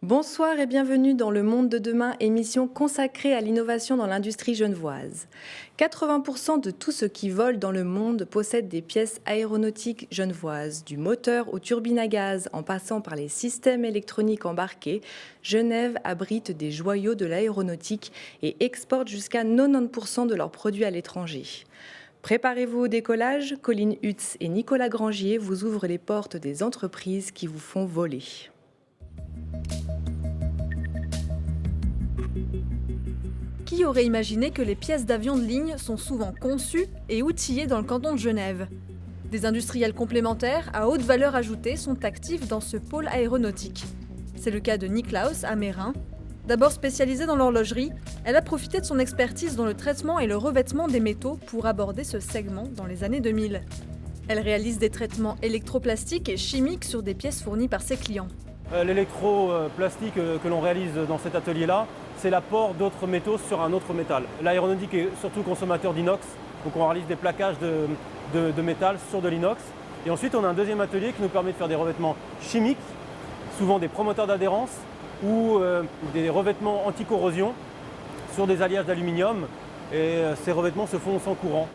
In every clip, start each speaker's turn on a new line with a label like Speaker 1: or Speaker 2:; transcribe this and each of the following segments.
Speaker 1: Bonsoir et bienvenue dans Le Monde de demain, émission consacrée à l'innovation dans l'industrie genevoise. 80% de tout ce qui vole dans le monde possède des pièces aéronautiques genevoises. Du moteur aux turbines à gaz, en passant par les systèmes électroniques embarqués, Genève abrite des joyaux de l'aéronautique et exporte jusqu'à 90% de leurs produits à l'étranger. Préparez-vous au décollage, Colline Hutz et Nicolas Grangier vous ouvrent les portes des entreprises qui vous font voler.
Speaker 2: Qui aurait imaginé que les pièces d'avion de ligne sont souvent conçues et outillées dans le canton de Genève? Des industriels complémentaires à haute valeur ajoutée sont actifs dans ce pôle aéronautique. C'est le cas de Niklaus à Meyrin. D'abord spécialisée dans l'horlogerie, elle a profité de son expertise dans le traitement et le revêtement des métaux pour aborder ce segment dans les années 2000. Elle réalise des traitements électroplastiques et chimiques sur des pièces fournies par ses clients.
Speaker 3: L'électroplastique que l'on réalise dans cet atelier-là, c'est l'apport d'autres métaux sur un autre métal. L'aéronautique est surtout consommateur d'inox, donc on réalise des plaquages de métal sur de l'inox. Et ensuite, on a un deuxième atelier qui nous permet de faire des revêtements chimiques, souvent des promoteurs d'adhérence ou des revêtements anti-corrosion sur des alliages d'aluminium. Et ces revêtements se font sans courant.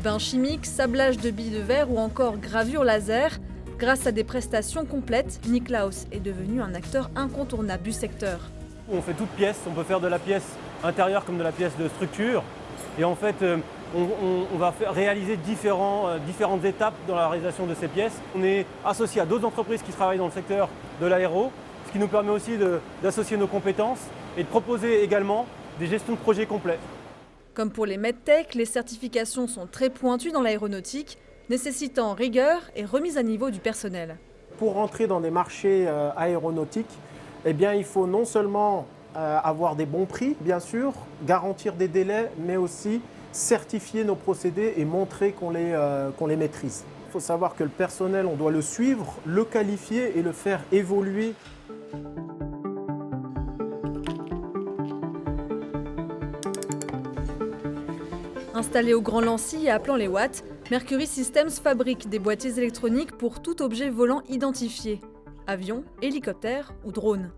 Speaker 2: Bain chimique, sablage de billes de verre ou encore gravure laser, grâce à des prestations complètes, Niklaus est devenu un acteur incontournable du secteur.
Speaker 3: On fait toute pièce, on peut faire de la pièce intérieure comme de la pièce de structure. Et en fait, on va réaliser différentes étapes dans la réalisation de ces pièces. On est associé à d'autres entreprises qui travaillent dans le secteur de l'aéro, ce qui nous permet aussi d'associer nos compétences et de proposer également des gestions de projets complets.
Speaker 2: Comme pour les medtech, les certifications sont très pointues dans l'aéronautique, nécessitant rigueur et remise à niveau du personnel.
Speaker 4: Pour rentrer dans des marchés aéronautiques, il faut non seulement avoir des bons prix, bien sûr, garantir des délais, mais aussi certifier nos procédés et montrer qu'on les maîtrise. Il faut savoir que le personnel, on doit le suivre, le qualifier et le faire évoluer.
Speaker 2: Installé au Grand Lancy et appelant les watts, Mercury Systems fabrique des boîtiers électroniques pour tout objet volant identifié, avion, hélicoptère ou drone.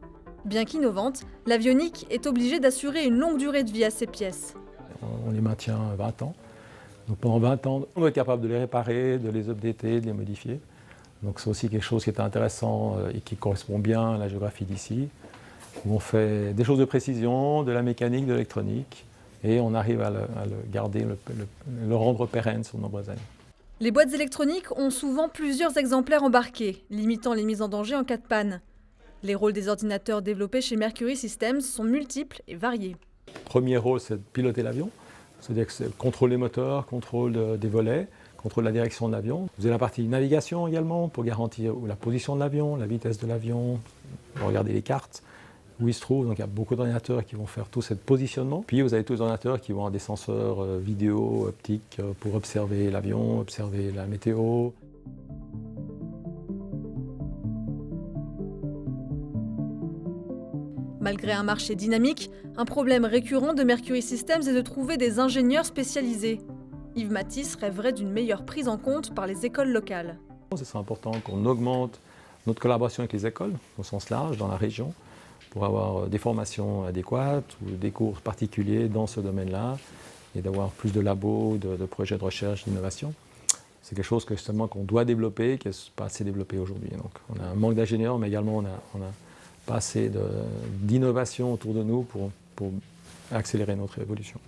Speaker 2: Bien qu'innovante, l'avionique est obligée d'assurer une longue durée de vie à ses pièces.
Speaker 5: On les maintient 20 ans. Donc pendant 20 ans, on doit être capable de les réparer, de les updater, de les modifier. Donc c'est aussi quelque chose qui est intéressant et qui correspond bien à la géographie d'ici, où on fait des choses de précision, de la mécanique, de l'électronique, et on arrive à le garder, le rendre pérenne sur de nombreuses années.
Speaker 2: Les boîtes électroniques ont souvent plusieurs exemplaires embarqués, limitant les mises en danger en cas de panne. Les rôles des ordinateurs développés chez Mercury Systems sont multiples et variés.
Speaker 5: Le premier rôle, c'est de piloter l'avion, c'est-à-dire que c'est contrôle des moteurs, contrôle des volets, contrôle de la direction de l'avion. Vous avez la partie navigation également, pour garantir la position de l'avion, la vitesse de l'avion, regarder les cartes, où il se trouve. Donc il y a beaucoup d'ordinateurs qui vont faire tout ce positionnement. Puis vous avez tous les ordinateurs qui vont avoir des senseurs vidéo, optiques, pour observer l'avion, observer la météo.
Speaker 2: Malgré un marché dynamique, un problème récurrent de Mercury Systems est de trouver des ingénieurs spécialisés. Yves Matisse rêverait d'une meilleure prise en compte par les écoles locales.
Speaker 5: Ce serait important qu'on augmente notre collaboration avec les écoles, au sens large, dans la région, pour avoir des formations adéquates ou des cours particuliers dans ce domaine-là et d'avoir plus de labos, de projets de recherche, d'innovation. C'est quelque chose que justement qu'on doit développer, qui n'est pas assez développé aujourd'hui. Donc on a un manque d'ingénieurs, mais également on a pas assez d'innovation autour de nous pour accélérer notre évolution.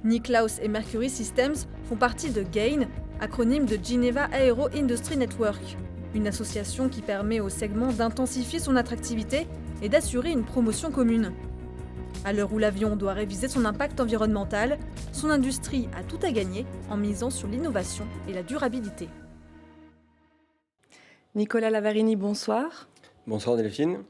Speaker 2: Niklaus et Mercury Systems font partie de GAIN, acronyme de Geneva Aero Industry Network, une association qui permet au segment d'intensifier son attractivité et d'assurer une promotion commune. À l'heure où l'avion doit réviser son impact environnemental, son industrie a tout à gagner en misant sur l'innovation et la durabilité.
Speaker 1: Nicolas Lavarini, bonsoir.
Speaker 6: Bonsoir Delphine.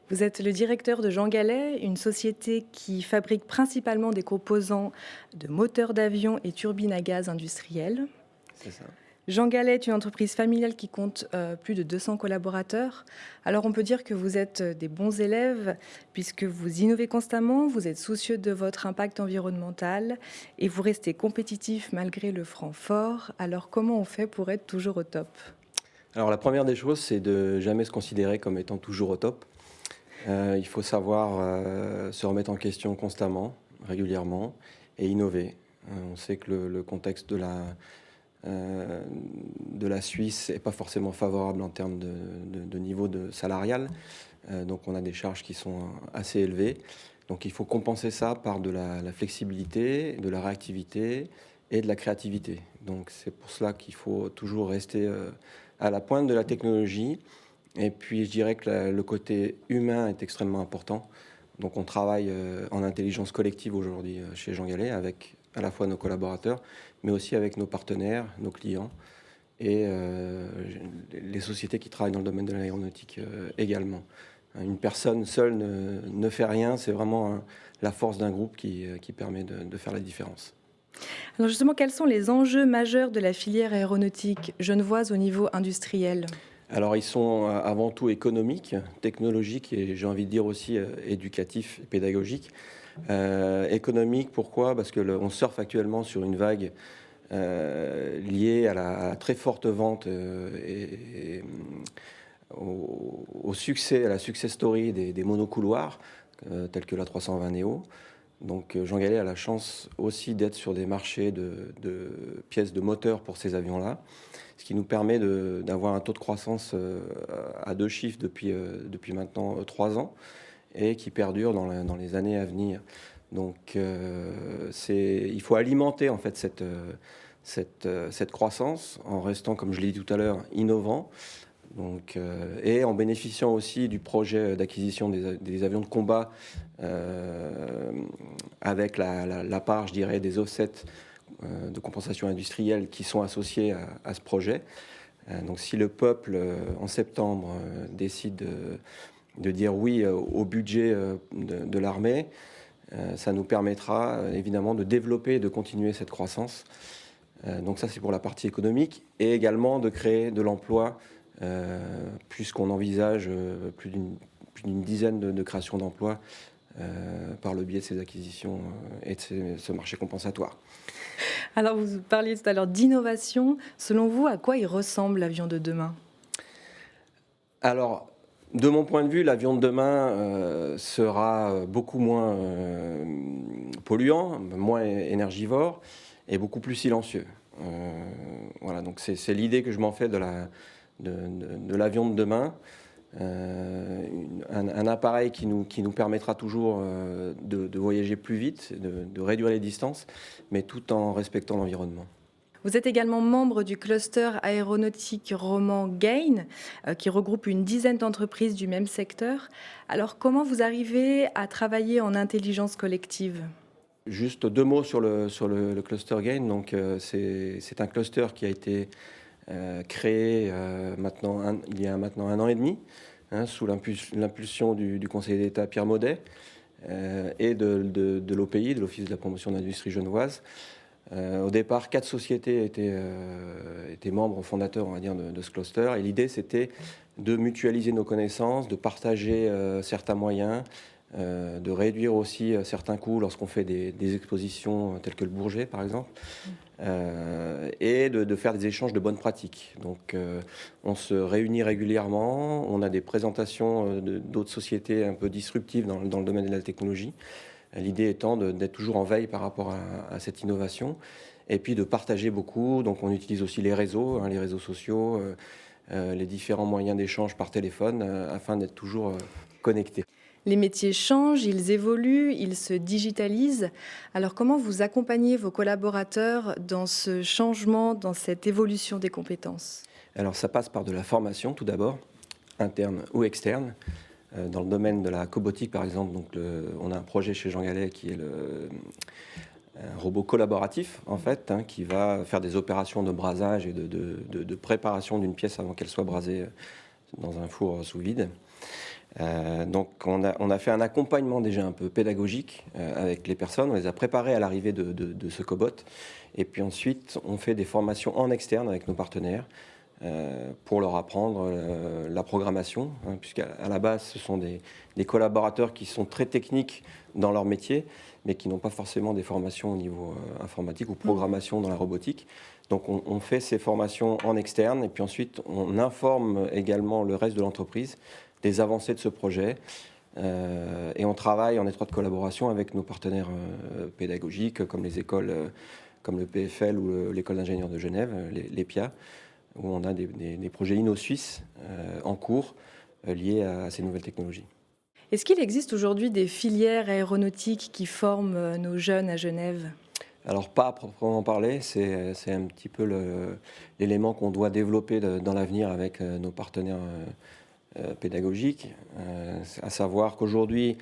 Speaker 1: Vous êtes le directeur de Jean Gallet, une société qui fabrique principalement des composants de moteurs d'avion et turbines à gaz industrielles.
Speaker 6: C'est ça.
Speaker 1: Jean Gallet est une entreprise familiale qui compte plus de 200 collaborateurs. Alors on peut dire que vous êtes des bons élèves puisque vous innovez constamment, vous êtes soucieux de votre impact environnemental et vous restez compétitif malgré le franc fort. Alors comment on fait pour être toujours au top ?
Speaker 6: Alors la première des choses, c'est de jamais se considérer comme étant toujours au top. Il faut savoir se remettre en question constamment, régulièrement et innover. On sait que le contexte de la Suisse n'est pas forcément favorable en termes de niveau salarial. Donc on a des charges qui sont assez élevées. Donc il faut compenser ça par de la flexibilité, de la réactivité et de la créativité. Donc c'est pour cela qu'il faut toujours rester à la pointe de la technologie. Et puis je dirais que le côté humain est extrêmement important. Donc on travaille en intelligence collective aujourd'hui chez Jean Gallet avec à la fois nos collaborateurs, mais aussi avec nos partenaires, nos clients et les sociétés qui travaillent dans le domaine de l'aéronautique également. Une personne seule ne fait rien, c'est vraiment la force d'un groupe qui permet de faire la différence.
Speaker 1: Alors justement, quels sont les enjeux majeurs de la filière aéronautique genevoise au niveau industriel ?
Speaker 6: Alors ils sont avant tout économiques, technologiques et j'ai envie de dire aussi éducatifs et pédagogiques. Économiques, pourquoi ? Parce qu'on surfe actuellement sur une vague liée à la très forte vente et au succès, à la success story des monocouloirs tels que la 320 Neo. Donc Jean Gallet a la chance aussi d'être sur des marchés de pièces de moteur pour ces avions-là, ce qui nous permet d'avoir un taux de croissance à 2 chiffres depuis maintenant 3 ans et qui perdure dans les années à venir. Donc il faut alimenter en fait cette croissance en restant, comme je l'ai dit tout à l'heure, innovant. Donc, et en bénéficiant aussi du projet d'acquisition des avions de combat avec la part, je dirais, des offsets de compensation industrielle qui sont associés à ce projet. Donc si le peuple, en septembre, décide de dire oui au budget de l'armée, ça nous permettra évidemment de développer et de continuer cette croissance. Donc ça, c'est pour la partie économique et également de créer de l'emploi puisqu'on envisage plus d'une dizaine de créations d'emplois par le biais de ces acquisitions et de ce marché compensatoire.
Speaker 1: Alors, vous parliez tout à l'heure d'innovation. Selon vous, à quoi il ressemble l'avion de demain ?
Speaker 6: Alors, de mon point de vue, l'avion de demain sera beaucoup moins polluant, moins énergivore et beaucoup plus silencieux. Voilà, donc c'est l'idée que je m'en fais de l'avion de demain. Un appareil qui nous permettra toujours de voyager plus vite, de réduire les distances, mais tout en respectant l'environnement.
Speaker 1: Vous êtes également membre du cluster aéronautique roman GAIN, qui regroupe une dizaine d'entreprises du même secteur. Alors, comment vous arrivez à travailler en intelligence collective ?
Speaker 6: Juste 2 mots sur le cluster GAIN. Donc, c'est un cluster qui a été créé il y a maintenant 1 an et demi, sous l'impulsion du Conseil d'État Pierre Maudet et de l'OPI, de l'Office de la promotion de l'industrie genevoise. Au départ, 4 sociétés étaient membres fondateurs, on va dire, de ce cluster. Et l'idée, c'était de mutualiser nos connaissances, de partager certains moyens, de réduire aussi certains coûts lorsqu'on fait des expositions telles que le Bourget, par exemple, et de faire des échanges de bonnes pratiques. Donc, on se réunit régulièrement, on a des présentations d'autres sociétés un peu disruptives dans le domaine de la technologie. L'idée étant d'être toujours en veille par rapport à cette innovation et puis de partager beaucoup. Donc on utilise aussi les réseaux sociaux, les différents moyens d'échange par téléphone afin d'être toujours connectés.
Speaker 1: Les métiers changent, ils évoluent, ils se digitalisent. Alors comment vous accompagnez vos collaborateurs dans ce changement, dans cette évolution des compétences ?
Speaker 6: Alors ça passe par de la formation tout d'abord, interne ou externe. Dans le domaine de la cobotique, par exemple, donc on a un projet chez Jean Gallet qui est un robot collaboratif, en fait, qui va faire des opérations de brasage et de préparation d'une pièce avant qu'elle soit brasée dans un four sous vide. Donc on a fait un accompagnement déjà un peu pédagogique avec les personnes, on les a préparés à l'arrivée de ce cobot, et puis ensuite on fait des formations en externe avec nos partenaires pour leur apprendre la programmation, hein, puisqu'à la base ce sont des collaborateurs qui sont très techniques dans leur métier, mais qui n'ont pas forcément des formations au niveau informatique ou programmation dans la robotique. Donc on fait ces formations en externe, et puis ensuite on informe également le reste de l'entreprise des avancées de ce projet. Et on travaille en étroite collaboration avec nos partenaires pédagogiques, comme les écoles, comme le PFL ou l'école d'ingénieurs de Genève, l'EPIA, où on a des projets inno-suisses en cours liés à ces nouvelles technologies.
Speaker 1: Est-ce qu'il existe aujourd'hui des filières aéronautiques qui forment nos jeunes à Genève ?
Speaker 6: Alors pas à proprement parler, c'est un petit peu l'élément qu'on doit développer dans l'avenir avec nos partenaires pédagogique, à savoir qu'aujourd'hui,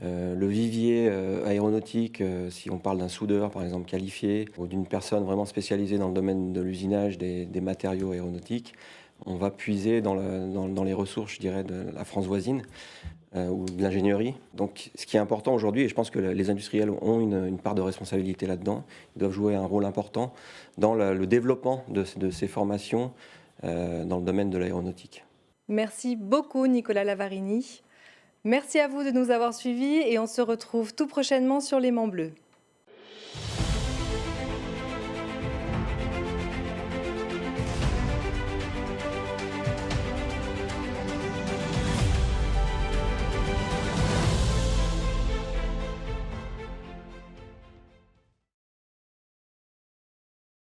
Speaker 6: le vivier aéronautique, si on parle d'un soudeur par exemple qualifié, ou d'une personne vraiment spécialisée dans le domaine de l'usinage des matériaux aéronautiques, on va puiser dans les ressources, je dirais, de la France voisine ou de l'ingénierie. Donc ce qui est important aujourd'hui, et je pense que les industriels ont une part de responsabilité là-dedans, ils doivent jouer un rôle important dans le développement de ces formations dans le domaine de l'aéronautique.
Speaker 1: Merci beaucoup Nicolas Lavarini. Merci à vous de nous avoir suivis et on se retrouve tout prochainement sur L'Aimant Bleu.